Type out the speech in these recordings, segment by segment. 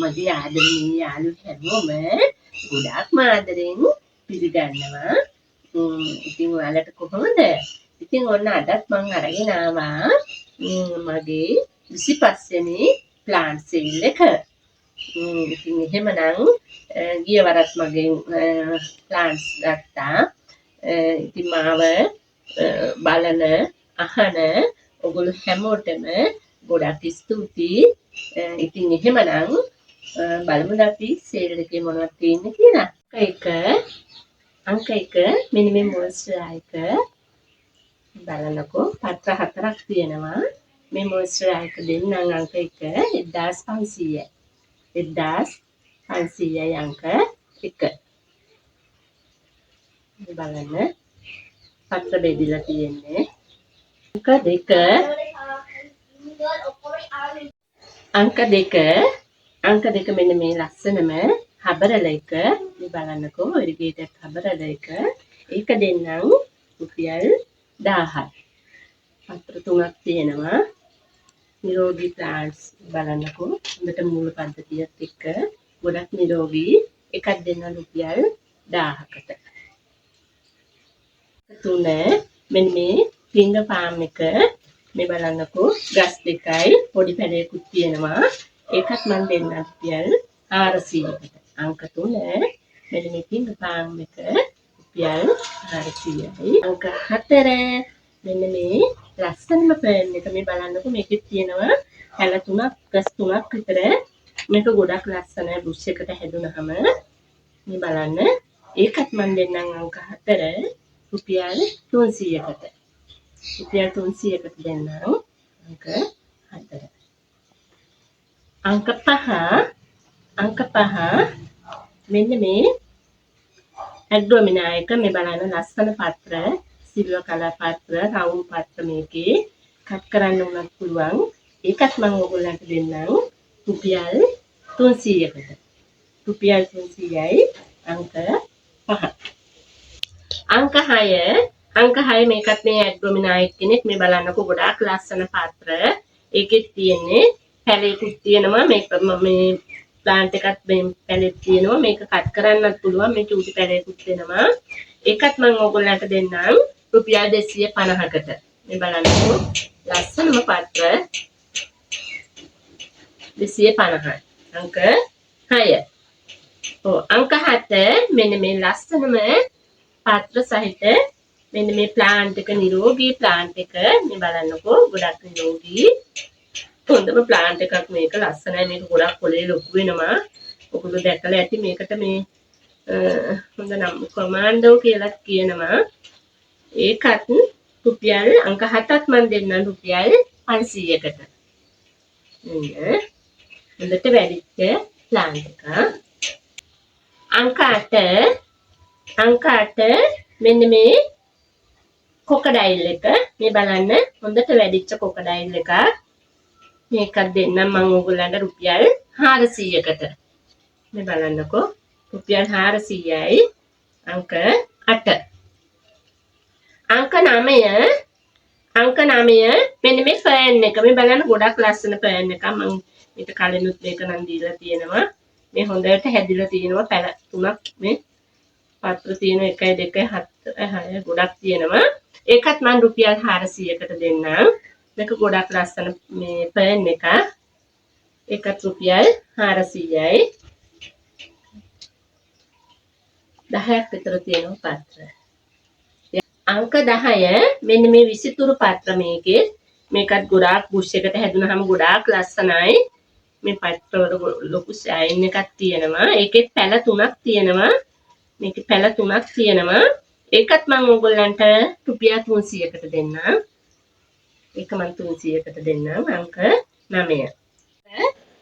මගේ ආදරණීය යාළු හැමෝම ගොඩාක්ම ආදරෙන් පිළිගන්නවා. ඉතින් ඔයාලට කොහොමද? ඉතින් ඔන්න අදත් මම අරගෙන ආවා මගේ 25 වෙනි ප්ලාන්ට් සීල් එක. ඉතින් එහෙමනම් ගිය වරත් මගෙන් ප්ලාන්ට්ස් ගත්තා. ඉතින් මාව බලන අහන ඔගොල්ලෝ හැමෝටම ගොඩක් ස්තුතියි. ඉතින් එහෙමනම් බලමුද අපි සේල් එකේ මොනවද තියෙන්නේ කියලා. අංක 1 මෙන්න මේ මොයිස්චරයිසර් බලනකො පත්‍ර 4ක් තියෙනවා. මේ මොයිස්චරයිසර් දෙන්නම් අංක 1 1500යි. 1500යි අංක 1. බලන්න පත්‍ර බෙදලා තියෙන්නේ. අංක 2 මෙන්න මේ ලස්සනම හබරල එක. මේ බලන්නකෝ ඉරිගේටඩ් හබරල එක. ඒක දෙන්නම් රුපියල් 1000යි. පත්‍ර 3ක් තියෙනවා. නිරෝගී ප්ලාන්ට්ස් බලන්නකෝ. හොඳට මූල පද්ධතියත් එක්ක ගොඩක් නිරෝගී. එකක් දෙන්න රුපියල් 1000කට. 3 මෙන්න මේ ෆින්ගර් ෆාම් එක. මේ බලන්නකෝ ගස් දෙකයි පොඩි පැලයකුත් තියෙනවා. ඒකත් මම දෙන්නම් රුපියල් 400කට. අංක 3 මෙන්න මේ ෆින්ගර් ෆාම් එක රුපියල් 400යි. අංක 4 මෙන්න මේ ලස්සනම පර්න් එක. මේ බලන්නකෝ මේකෙත් තියෙනවා පැල 3ක් ගස් 3ක් විතර. මේක ගොඩක් ලස්සනයි බුෂ් එකට හැදුනහම. මේ බලන්න ඒකත් මම දෙන්නම් අංක 4 රුපියල් 300කට. රුපියල් 300කට දෙන්නම් අංක 4. අංක 5 මෙන්න මේ ඇග්‍රොමිනා එක. මේ බලන්න ලස්සන පත්‍ර සිල්වර් කලර් පත්‍ර රවුම් පත්‍ර මේකේ කට් කරන්න උනත් පුළුවන්. ඒකත් මම ඔයගොල්ලන්ට දෙන්නම් රුපියල් 300කට. රුපියල් 300යි අංක 5. අංක 6 මේකත් මේ ඇග්‍රොමිනා කෙනෙක්. මේ බලන්නකෝ ගොඩාක් ලස්සන පත්‍ර. ඒකෙත් තියෙන්නේ පැලයකුත් තියෙනවා. මේක මේ ප්ලාන්ට් එකත් මේ පැලෙත් තියෙනවා. මේක කට් කරන්නත් පුළුවන්. මේ චූටි පැලයකුත් වෙනවා. ඒකත් මම ඔයගොල්ලන්ට දෙන්නම් රුපියල් 250කට. මේ බලන්නකෝ ලස්සනම පත්‍ර 250යි. අංක 6. අංක 7 මෙන්න මේ ලස්සනම පත්‍ර සහිත මෙන්න මේ ප්ලාන්ට් එක නිරෝගී ප්ලාන්ට් එක. මේ බලන්නකෝ ගොඩක් නිරෝගී හොඳම ප්ලාන්ට් එකක් මේක. ලස්සනයි. මේක ගොඩක් පොලේ ලොකු වෙනවා. ඔයගොල්ලෝ දැකලා ඇති. මේකට මේ හොඳ නම් කොමාන්ඩෝ කියලා කියනවා. ඒකත් රුපියල් අංක 7ක් මම දෙන්නම් රුපියල් 500කට. හොඳට වැඩිච්ච ප්ලාන්ට් එක. අංක 8 මෙන්න මේ කොකඩයිල් එක. මේ බලන්න හොඳට වැඩිච්ච කොකඩයිල් එකක්. මේකත් දෙන්නම් මම ඕගොල්ලන්ට රුපියල් 400කට. මේ බලන්නකෝ රුපියල් 400යි අංක 8. අංක 9 මෙන්න මේ ෆෑන් එක. මේ බලන්න ගොඩක් ලස්සන ෆෑන් එකක්. මම ඊට කලිනුත් මේක නම් දීලා තියෙනවා. මේ හොඳට හැදිලා තියෙනවා. පැල 3ක් මේ පත්‍ර තියෙන 1 2 7 6 ගොඩක් තියෙනවා. ඒකත් මම රුපියල් 400කට දෙන්නම්. මේක ගොඩක් ලස්සන මේ ෆෑන් එක. ඒකත් රුපියල් 400යි. 10ක් විතර තියෙනවා පත්‍ර. අංක 10 මෙන්න මේ විසිතුරු පත්‍ර මේකේ. මේකත් ගොඩාක් බුෂ් එකට හැදුනහම ගොඩාක් ලස්සනයි. මේ පත්‍රවල ලොකු ෂයින් එකක් තියෙනවා. ඒකෙත් පැල 3ක් තියෙනවා. මේකේ පැල 3ක් තියෙනවා. ඒකත් මම ඕගොල්ලන්ට රුපියල් 300කට දෙන්නම්. ඒක මම 300කට දෙන්නම් අංක 9.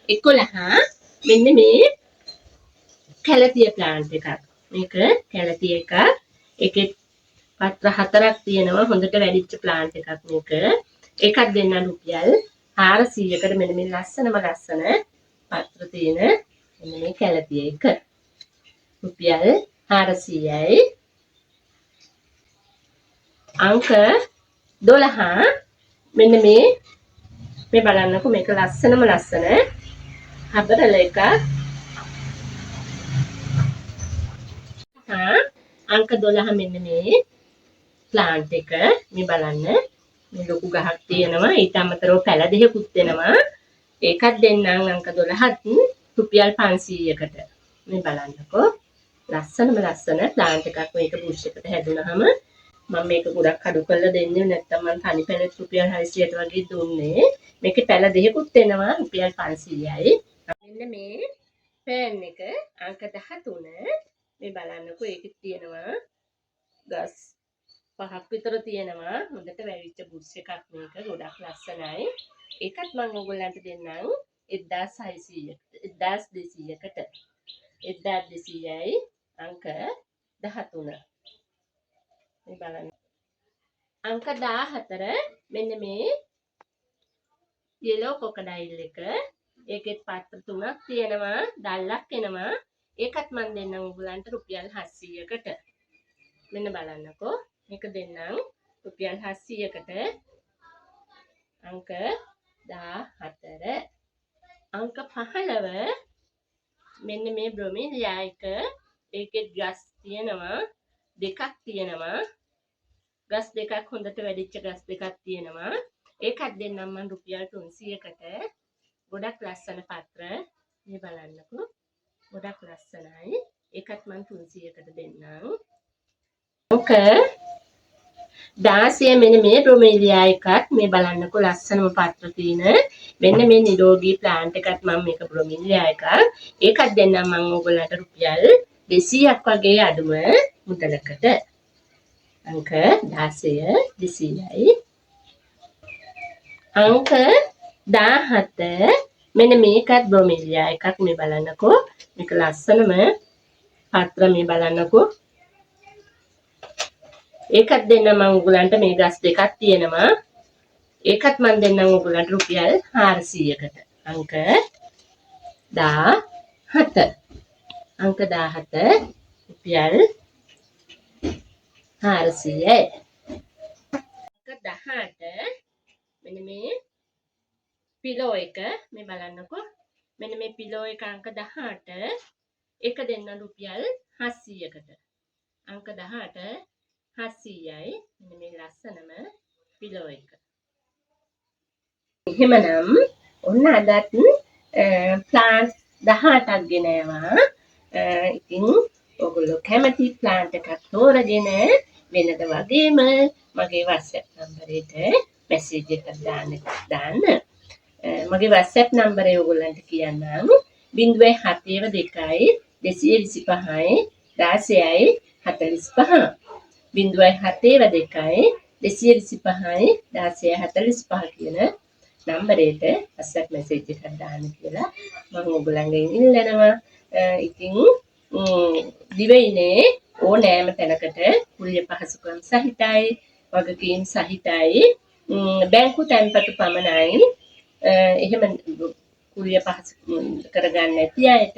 11 මෙන්න මේ කැලතිය ප්ලාන්ට් එකක්. මේක කැලතිය එකක්. ඒකේ පත්‍ර 4ක් තියෙනවා. හොඳට වැඩිච්ච ප්ලාන්ට් එකක් මේක. ඒකත් දෙන්නම් රුපියල් 400කට. මෙන්න මේ ලස්සන පත්‍ර තියෙන මෙන්න මේ කැලතිය එක. රුපියල් 400යි. අංක 12 මෙන්න මේ බලන්නකෝ මේක ලස්සන හබරල එකක්. අංක 12 මෙන්න මේ ප්ලාන්ට් එක මේ බලන්න. මේ ලොකු ගහක් තියෙනවා. ඊට අමතරව පැල දෙකකුත් වෙනවා. ඒකත් දෙන්නම් අංක 12ත් රුපියල් 500කට. මේ බලන්නකෝ. ලස්සනම ලස්සන ප්ලාන්ට් එකක් මේක බුෂ් එකට හැදුනහම මම මේක ගොඩක් අඩු කරලා දෙන්නේ නැත්තම් මම තනි පැලට රුපියල් 600ට වගේ දුන්නේ. මේකේ පැල දෙකකුත් එනවා රුපියල් 500යි. මෙන්න මේ පෑන් එක අංක 13 මේ බලන්නකෝ ඒකේ තියෙනවා ගස් 5ක් විතර තියෙනවා. හොඳට වැවිච්ච බුෂ් එකක් මේක ගොඩක් ලස්සනයි. ඒකත් මම ඔයගොල්ලන්ට දෙන්නම් 1200කට. 1200යි අංක 13. මේ බලන්න. අංක 14 මෙන්න මේ yellow crocodile එක. ඒකෙත් පත්‍ර 3ක් තියෙනවා. දැල්ලක් එනවා. ඒකත් මම දෙන්නම් ඔයගොල්ලන්ට රුපියල් 700කට. මෙන්න බලන්නකෝ. මේක දෙන්නම් රුපියල් 700කට. අංක 14. අංක 15 මෙන්න මේ බ්‍රොමීලියා එක. ඒකෙත් ගස් තියෙනවා. දෙකක් තියෙනවා. ගස් දෙකක් හොඳට වැඩිච්ච ගස් දෙකක් තියෙනවා. ඒකත් දෙන්නම් මම රුපියල් 300කට. ගොඩක් ලස්සන පත්‍ර. මේ බලන්නකෝ. ගොඩක් ලස්සනයි. ඒකත් මම 300කට දෙන්නම්. අංක 16 මෙන්න මේ බ්‍රොමීලියා එකත් මේ බලන්නකෝ ලස්සනම පත්‍ර තියෙන. මෙන්න මේ නිරෝගී ප්ලාන්ට් එකත් මම මේක බ්‍රොමීලියා එකක්. ඒකත් දෙන්නම් මම ඕගොල්ලන්ට රුපියල් 200ක් වගේ අඩුම මුදලකට. අංක 16 200යි. අංක 17 මෙන්න මේකත් බ්‍රොමීලියා එකක් මේ බලන්නකෝ. මේක ලස්සනම පත්‍ර මේ බලන්නකෝ. ඒකත් දෙන්න මම ඔයගලන්ට මේ ගස් දෙකක් තියෙනවා. ඒකත් මම දෙන්නම් ඔයගලන්ට රුපියල් 400කට. අංක 17. අංක 17 රුපියල් 400යි. අංක 18 මෙන්න මේ පිලෝ එක මේ බලන්නකෝ. මෙන්න මේ පිලෝ එක අංක 18 එක දෙන්න රුපියල් 700කට. අංක 18 700යි. මෙන්න මේ ලස්සනම පිලෝ එක. එහෙමනම් ඔන්න අදත් ප්ලාන්ට් 18ක් ගෙනාවා. ඉතින් ඔයගොල්ලෝ කැමති ප්ලාන්ට් එකක් තෝරගෙන වෙනද වගේම මගේ WhatsApp නම්බරේට මැසේජ් එකක් දාන්න. මගේ WhatsApp නම්බරය ඔයගොල්ලන්ට කියන්නම් 072 225යි 16යි 45. 072 225යි 1645 කියන නම්බරේට WhatsApp මැසේජ් එකක් දාන්න කියලා මම ඔයගොල්ලන්ගෙන් ඉල්ලනවා. ඉතින් දිවයිනේ ඕනෑම තැනකට කුලිය පහසුකම් සහිතයි, වගකීම් සහිතයි, බැංකු තැන්පතු පමණයි. එහෙම කුලිය පහසු කරගන්න නැති අයට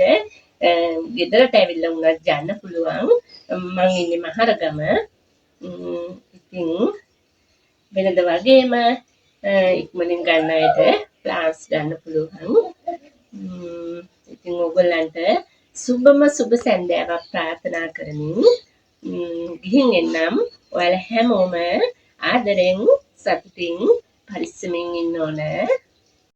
ගෙදරට ඇවිල්ලා උනත් යන්න පුළුවන්. මම ඉන්නේ මහරගම. ඉතින් වෙනද වගේම ඉක්මනින් ගන්න අයට ප්ලාන්ස් ගන්න පුළුවන්. ඉතින් ඔයගොල්ලන්ට සුබම සුබ සන්ධ්‍යාවක් ප්‍රාර්ථනා කරමින් ගිහින් එන්නම්. ඔයාලා හැමෝම ආදරෙන් සතුටින් පරිස්සමින් ඉන්න ඕන.